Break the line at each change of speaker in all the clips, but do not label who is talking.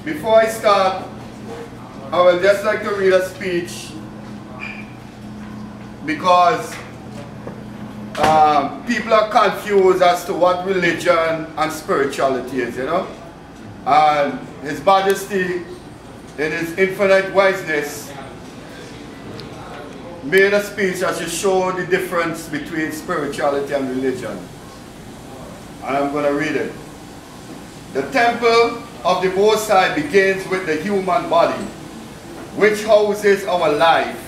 Before I start, I would just like to read a speech because people are confused as to what religion and spirituality is, you know. And His Majesty, in His infinite wiseness, made a speech that should show the difference between spirituality and religion. And I'm going to read it. The temple of the Most High begins with the human body, which houses our life,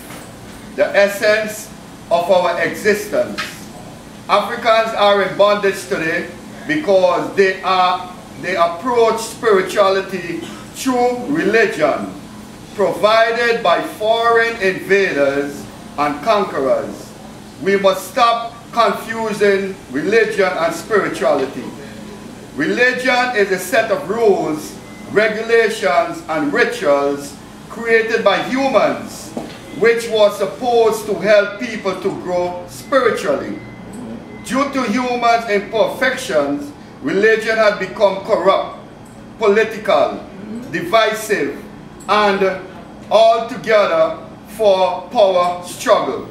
the essence of our existence. Africans are in bondage today because they approach spirituality through religion, provided by foreign invaders and conquerors. We must stop confusing religion and spirituality. Religion is a set of rules, regulations, and rituals created by humans, which was supposed to help people to grow spiritually. Due to humans' imperfections, religion has become corrupt, political, divisive, and altogether for power struggle.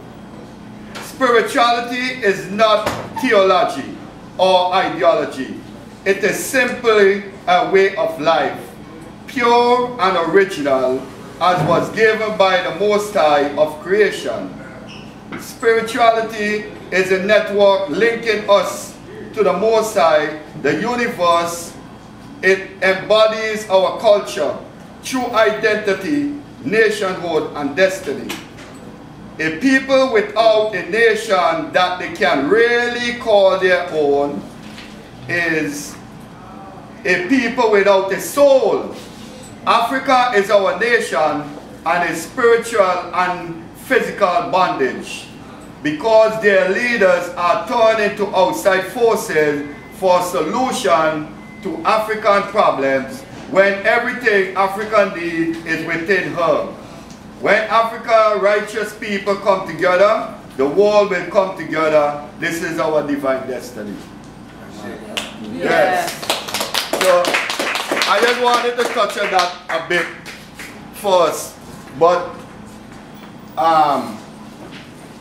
Spirituality is not theology or ideology. It is simply a way of life, pure and original, as was given by the Most High of creation. Spirituality is a network linking us to the Most High, the universe. It embodies our culture, true identity, nationhood, and destiny. A people without a nation that they can really call their own is a people without a soul. Africa is our nation and is spiritual and physical bondage because their leaders are turned into outside forces for solution to African problems when everything Africa needs is within her. When Africa righteous people come together, the world will come together. This is our divine destiny. Yes. So I just wanted to touch on that a bit first, but I'm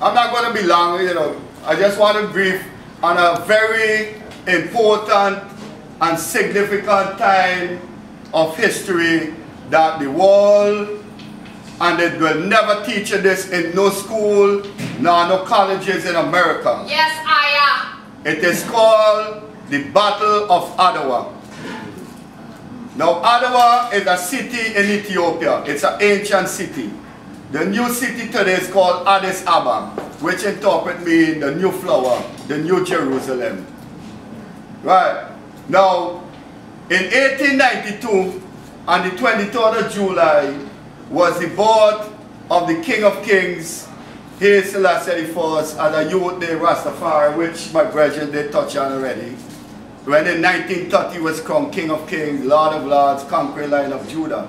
not going to be long, you know. I just want to brief on a very important and significant time of history that the world, and they will never teach this in no school, nor no colleges in America.
Yes, I am.
It is called the Battle of Adwa. Now, Adwa is a city in Ethiopia. It's an ancient city. The new city today is called Addis Ababa, which interpret mean the new flower, the new Jerusalem. Right. Now, in 1892, on the 23rd of July, was the birth of the King of Kings, Haile Selassie I, as a youth named Rastafari, which my brethren they touched on already. When in 1930 was crowned King of Kings, Lord of Lords, conquering Lion of Judah,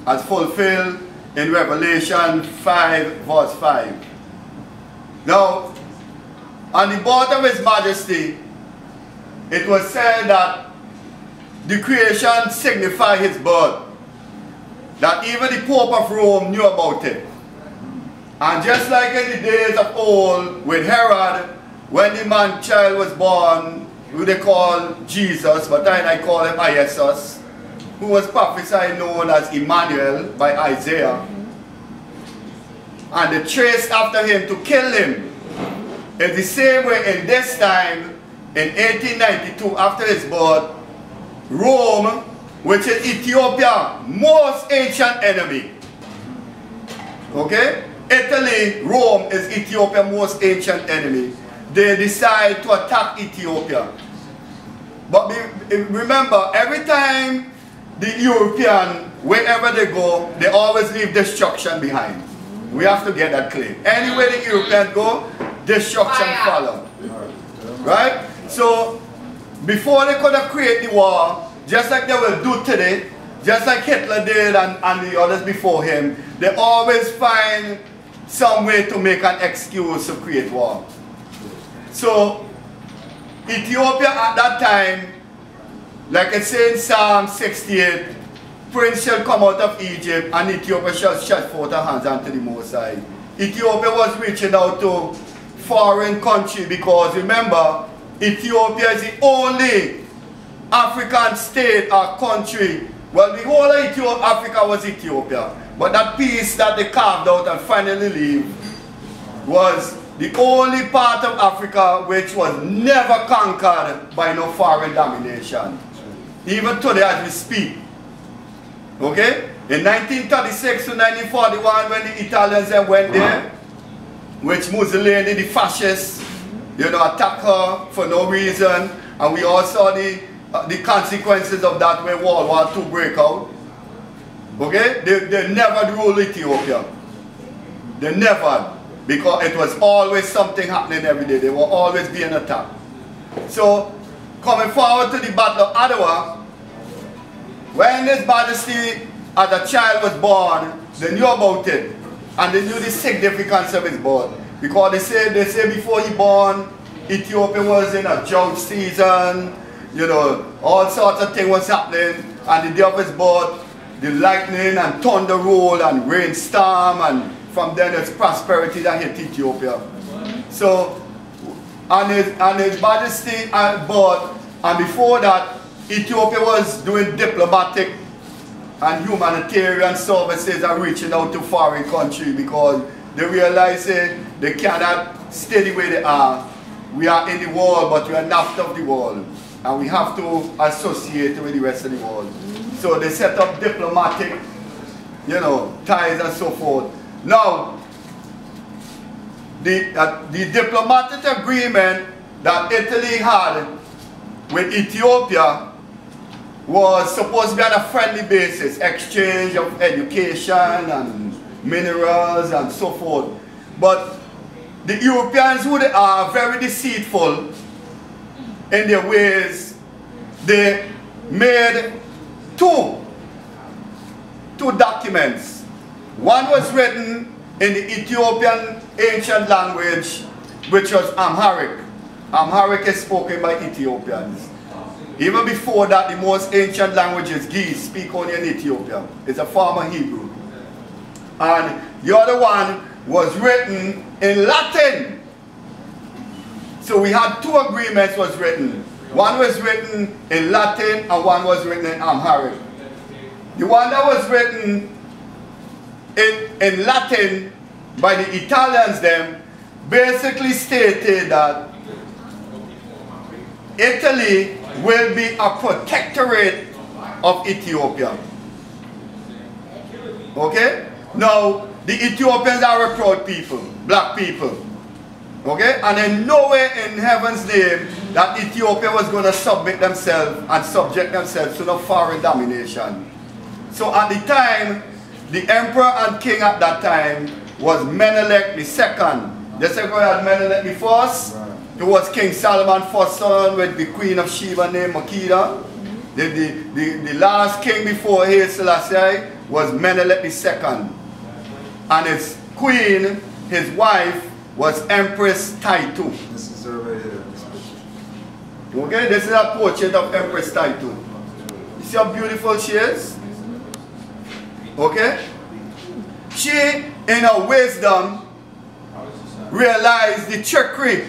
as fulfilled in Revelation 5 verse 5. Now, on the birth of His Majesty, it was said that the creation signified His birth, that even the Pope of Rome knew about it. And just like in the days of old with Herod, when the man-child was born, who they call Jesus, but I call him Iesus, who was prophesied known as Emmanuel by Isaiah, and they traced after him to kill him. In the same way, in this time, in 1892, after his birth, Rome, which is Ethiopia's most ancient enemy, okay? Italy, Rome is Ethiopia's most ancient enemy. They decide to attack Ethiopia. But remember, every time the European, wherever they go, they always leave destruction behind. We have to get that clear. Anywhere the Europeans go, destruction follow. Right? So, before they could have created the war, just like they will do today, just like Hitler did and the others before him, they always find some way to make an excuse to create war. So, Ethiopia at that time, like it says in Psalm 68, prince shall come out of Egypt, and Ethiopia shall stretch forth her hands unto the Most High. Ethiopia was reaching out to foreign country because remember, Ethiopia is the only African state or country. Well, the whole of Africa was Ethiopia. But that piece that they carved out and finally leave was the only part of Africa which was never conquered by no foreign domination. Even today as we speak. Okay? In 1936 to 1941 when the Italians went there, which Mussolini, the fascists, you know, attacked her for no reason. And we all saw the consequences of that when World War II break out. Okay? They never ruled Ethiopia. They never. Because it was always something happening every day. They were always being attacked. So, coming forward to the Battle of Ottawa, when His Majesty as a child was born, they knew about it. And they knew the significance of his birth. Because they say before he born, Ethiopia was in a drought season, you know, all sorts of things was happening. And the day of his birth, the lightning and thunder roll and rainstorm, and from then it's prosperity that hit Ethiopia. So, on his Majesty birth, and before that, Ethiopia was doing diplomatic and humanitarian services and reaching out to foreign countries because they realize they cannot stay the way they are. We are in the world, but we are not of the world. And we have to associate with the rest of the world. So they set up diplomatic, you know, ties and so forth. Now, the diplomatic agreement that Italy had with Ethiopia was supposed to be on a friendly basis, exchange of education and minerals and so forth. But the Europeans, who they are very deceitful in their ways, they made two documents. One was written in the Ethiopian ancient language, which was Amharic. Amharic is spoken by Ethiopians. Even before that, the most ancient languages, Geese, speak only in Ethiopia. It's a form of Hebrew. And the other one was written in Latin. So we had two agreements was written. One was written in Latin and one was written in Amharic. The one that was written in Latin by the Italians then basically stated that Italy will be a protectorate of Ethiopia. Okay? Now, the Ethiopians are a proud people, black people. Okay? And in no way in heaven's name that Ethiopia was going to submit themselves and subject themselves to no foreign domination. So at the time, the emperor and king at that time was Menelik II. The second had Menelik I. It was King Solomon's first son with the queen of Sheba named Makeda. The last king before Haile Selassie was Menelik II. And his queen, his wife, was Empress Taitu.
This is her right here.
Okay, this is a portrait of Empress Taitu. You see how beautiful she is? Okay? She, in her wisdom, realized the trickery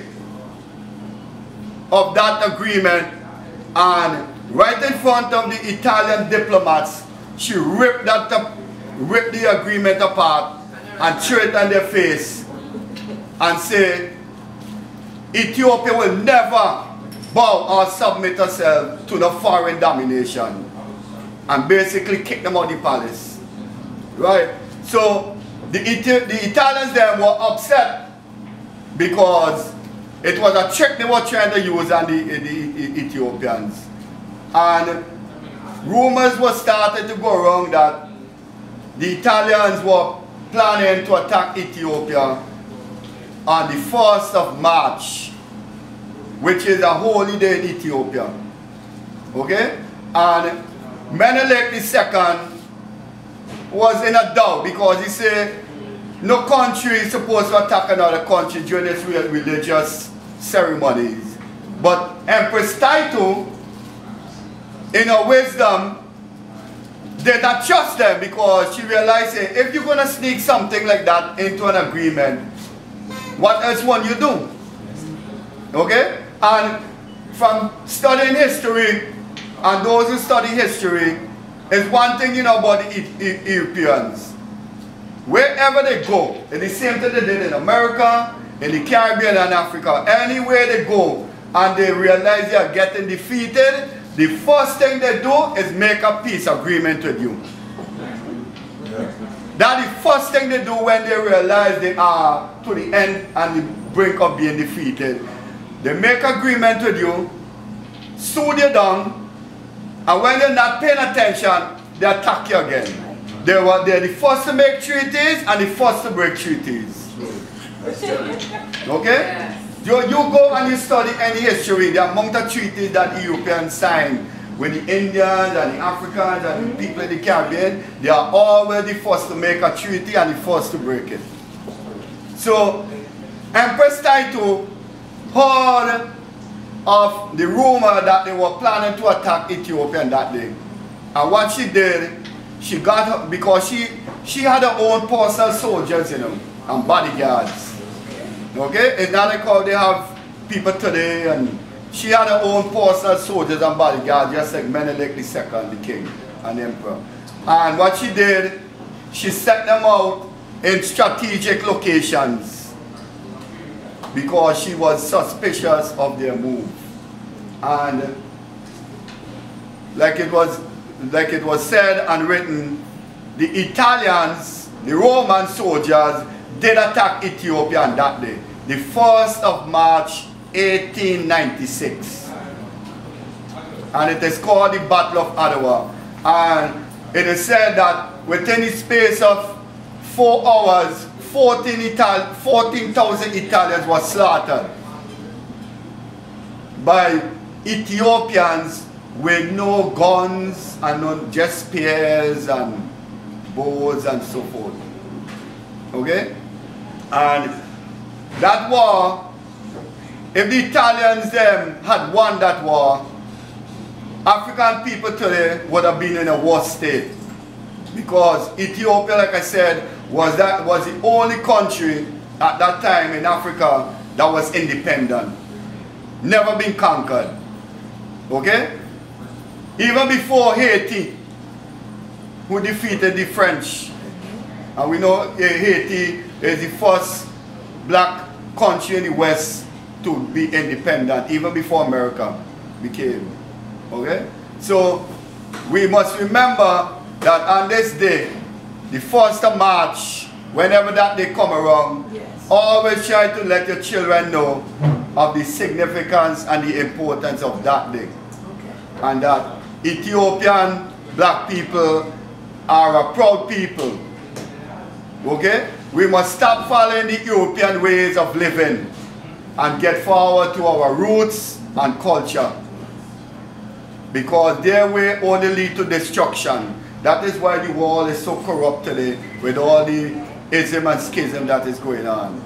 of that agreement, and right in front of the Italian diplomats, she ripped the agreement apart and threw it on their face and said, Ethiopia will never bow or submit herself to the foreign domination, and basically kick them out of the palace. Right? So the Italians then were upset because it was a trick they were trying to use on the Ethiopians. And rumors were started to go around that the Italians were planning to attack Ethiopia on the 1st of March, which is a holy day in Ethiopia. Okay? And Menelik II was in a doubt because he said no country is supposed to attack another country during its religious ceremonies. But Empress Taitu, in her wisdom, did not trust them because she realized if you're going to sneak something like that into an agreement, what else won't you do? Okay? And from studying history, and those who study history, is one thing you know about the Europeans. Wherever they go, it's the same thing they did in America, in the Caribbean and Africa. Anywhere they go and they realize they are getting defeated, the first thing they do is make a peace agreement with you. That's the first thing they do when they realize they are to the end and the brink of being defeated. They make agreement with you, soothe you down, and when you're not paying attention, they attack you again. They're the first to make treaties and the first to break treaties. Okay? You go and you study any history, the amount of treaties that Europeans signed with the Indians and the Africans and the people in the Caribbean, they are always the first to make a treaty and the first to break it. So, Empress Taitu heard of the rumor that they were planning to attack Ethiopia that day. And what she did, she got her, because she had her own personal soldiers, you know, and bodyguards. Okay? It's not like how they have people today, and she had her own personal soldiers and bodyguards, just like Menelik II, the king and the emperor. And what she did, she set them out in strategic locations because she was suspicious of their move. And like it was said and written, the Italians, the Roman soldiers, did attack Ethiopia on that day, the 1st of March 1896. And it is called the Battle of Adwa. And it is said that within the space of 4 hours, 14,000 Italians were slaughtered by Ethiopians with no guns and no, just spears and bows and so forth. Okay? And that war, if the Italians them had won that war, African people today would have been in a worse state. Because Ethiopia, like I said, was the only country at that time in Africa that was independent. Never been conquered. Okay? Even before Haiti, who defeated the French. And we know Haiti is the first black country in the West to be independent, even before America became. Okay? So, we must remember that on this day, the 1st of March, whenever that day come around, yes, always try to let your children know of the significance and the importance of that day. Okay. And that Ethiopian black people are a proud people. Okay? We must stop following the European ways of living and get forward to our roots and culture. Because their way only lead to destruction. That is why the world is so corrupt today with all the ism and schism that is going on.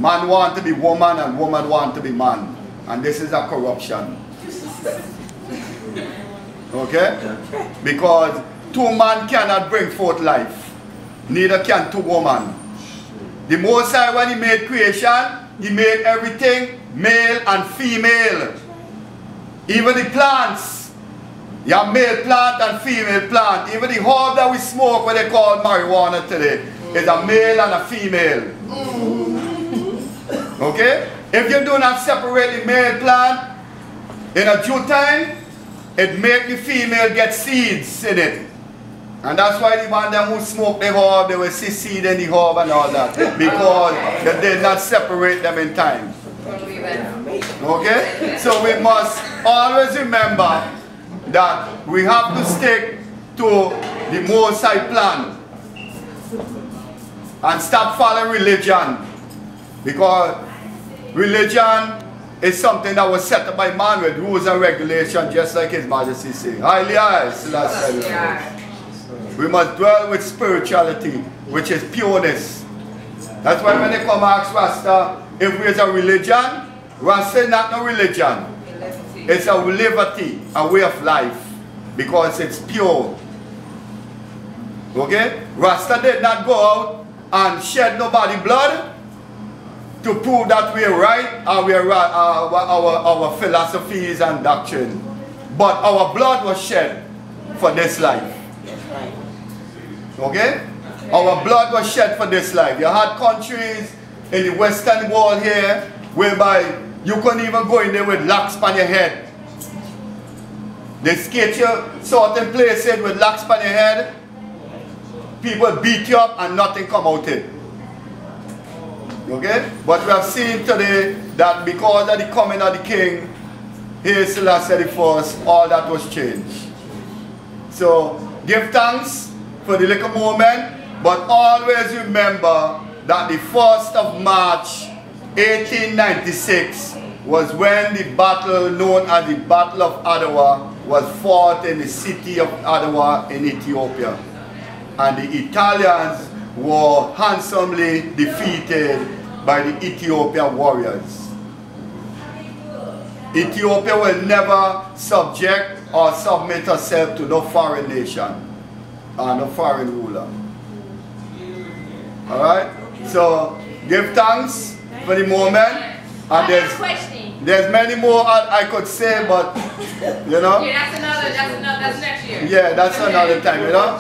Man want to be woman and woman want to be man. And this is a corruption. Okay? Because 2 men cannot bring forth life. Neither can 2 women. The Most High, when He made creation, He made everything male and female. Even the plants. You have male plant and female plant. Even the herb that we smoke, what they call marijuana today, is a male and a female. Okay? If you do not separate the male plant, in a due time, it makes the female get seeds in it. And that's why the man them who smoke the herb, they will see seed in the herb and all that. Because they did not separate them in time. Okay? So we must always remember that we have to stick to the Most High plan and stop following religion, because religion is something that was set up by man with rules and regulations, just like His Majesty said. HAILE, SELASSIE. We must dwell with spirituality, which is pureness. That's why when they come ask Rasta if there's a religion, Rasta is not no religion. It's a liberty, a way of life, because it's pure. Okay? Rasta did not go out and shed nobody blood to prove that we're right or we're our philosophies and doctrine. But our blood was shed for this life. Okay? Our blood was shed for this life. You had countries in the Western world here whereby you couldn't even go in there with locks on your head. They skate you certain places with locks on your head. People beat you up and nothing come out of it. Okay? But we have seen today that because of the coming of the King, here Selassie the First, all that was changed. So give thanks for the little moment, but always remember that the 1st of March 1896 was when the battle known as the Battle of Adwa was fought in the city of Adwa in Ethiopia. And the Italians were handsomely defeated by the Ethiopian warriors. Ethiopia will never subject or submit herself to no foreign nation or no foreign ruler. Alright? So give thanks for the moment. And there's many more I could say, but you know.
Yeah, that's next year.
Yeah, that's another time, you know.